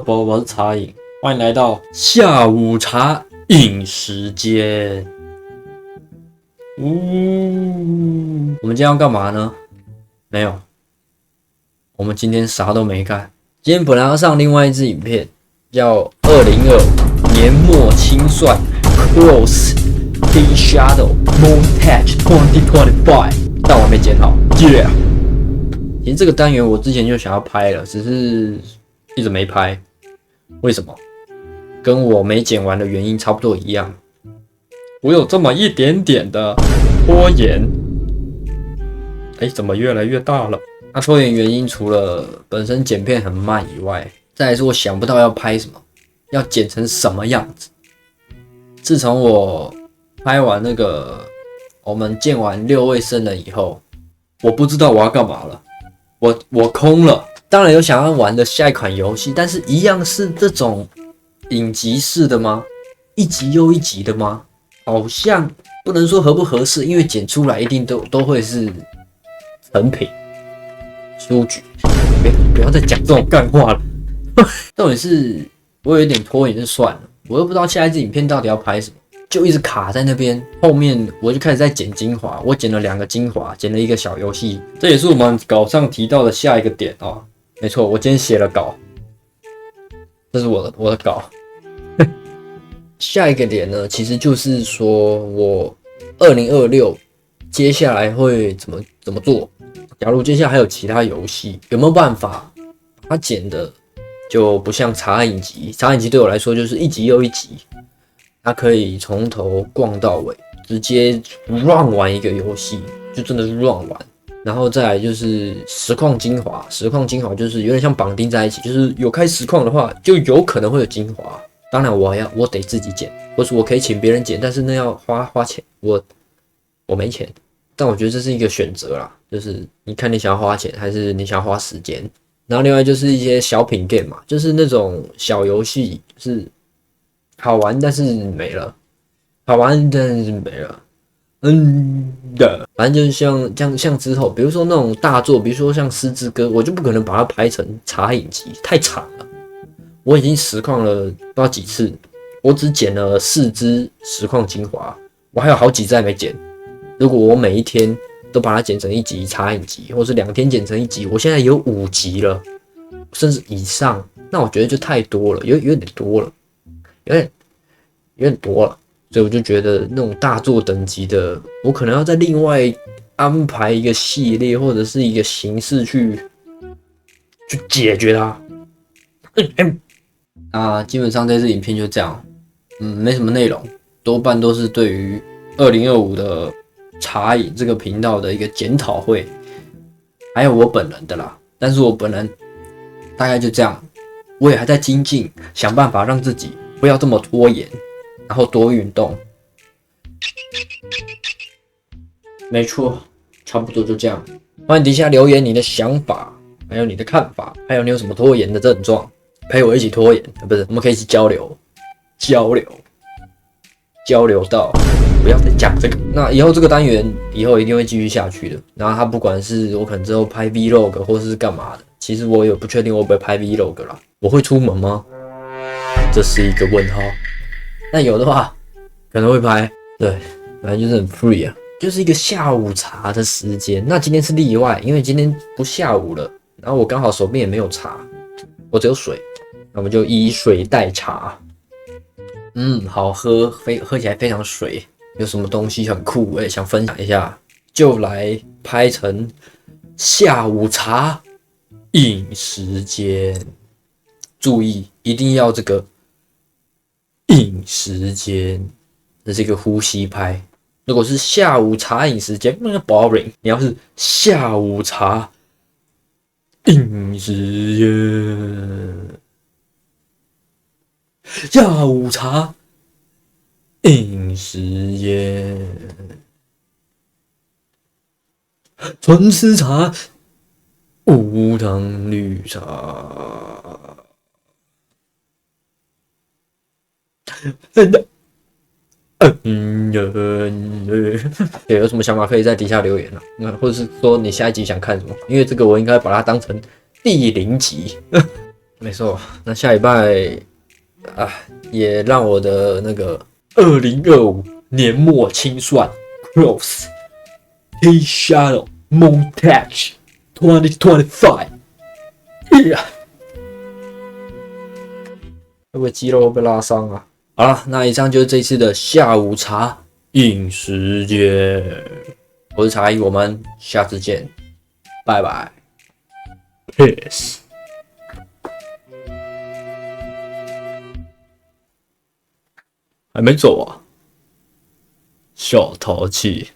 我是茶饮，欢迎来到下午茶饮时间。我们今天要干嘛呢？没有，我们今天啥都没干。今天本来要上另外一支影片，叫2025年末清算 Cross Big Shadow Montage 2025，但我还没剪好。Yeah， 其实这个单元我之前就想要拍了，只是一直没拍。为什么？跟我没剪完的原因差不多一样。我有这么一点点的拖延。怎么越来越大了？那拖延原因除了本身剪片很慢以外，再来是我想不到要拍什么，要剪成什么样子。自从我拍完那个我们见完6位生人以后，我不知道我要干嘛了，我空了。当然有想要玩的下一款游戏，但是一样是这种影集式的吗？一集又一集的吗？好像不能说合不合适，因为剪出来一定都会是成品书局。不要再讲这种干话了。重点是我有一点拖延就算了，我又不知道下一支影片到底要拍什么，就一直卡在那边。后面我就开始在剪精华，我剪了2个精华，剪了一个小游戏，这也是我们稿上提到的下一个点哦。没错，我今天写了稿，这是我的稿。下一个点呢，其实就是说我2026接下来会怎么做。假如接下来还有其他游戏，有没有办法把它剪的就不像茶影集？茶影集对我来说就是一集又一集，它可以从头逛到尾，直接 run 完一个游戏，就真的是 run 完。然后再来就是实况精华，实况精华就是有点像绑定在一起，就是有开实况的话，就有可能会有精华。当然我得自己剪，或是我可以请别人剪，但是那要花钱，我没钱。但我觉得这是一个选择啦，就是你看你想要花钱还是你想要花时间。然后另外就是一些小品 game 嘛，就是那种小游戏，就是好玩但是没了，好玩但是没了。反正就是像之后，比如说那种大作，比如说像《狮之歌》，我就不可能把它拍成茶影集，太长了。我已经实况了不知道几次，我只剪了4支实况精华，我还有好几支还没剪。如果我每一天都把它剪成一集茶影集，或是2天剪成一集，我现在有5集了，甚至以上，那我觉得就太多了，有点多了，有点多了。所以我就觉得那种大作等级的，我可能要再另外安排一个系列或者是一个形式去解决它。基本上这支影片就这样，没什么内容，多半都是对于2025的茶饮这个频道的一个检讨会，还有我本人的啦。但是我本人大概就这样，我也还在精进，想办法让自己不要这么拖延。然后多运动，没错，差不多就这样。欢迎底下留言你的想法，还有你的看法，还有你有什么拖延的症状，陪我一起拖延，不是，我们可以一起交流到不要再讲这个。那以后这个单元以后一定会继续下去的。然后它不管是我可能之后拍 vlog 或是干嘛的，其实我也不确定我会不会拍 vlog 啦。我会出门吗？这是一个问号。但有的话可能会拍，对，反正就是很 free 啊，就是一个下午茶的时间。那今天是例外，因为今天不下午了，然后我刚好手边也没有茶，我只有水，那我们就以水代茶。好喝，喝起来非常水。有什么东西很酷，我也想分享一下，就来拍成下午茶饮时间。注意，一定要这个饮时间，这是一个呼吸拍。如果是下午茶饮时间，那 boring。你要是下午茶饮时间，下午茶饮时间，纯吃茶，无糖绿茶。有什么想法可以在底下留言啊，或者是说你下一集想看什么？因为这个我应该把它当成第0集。没错，那下礼拜啊，也让我的那个2025年末清算 Cross T Shadow Montage 2025。会不会肌肉被拉伤啊？好了，那以上就是这次的下午茶饮食间，我是茶艺，我们下次见，拜拜 ，peace。还没走啊，小淘气。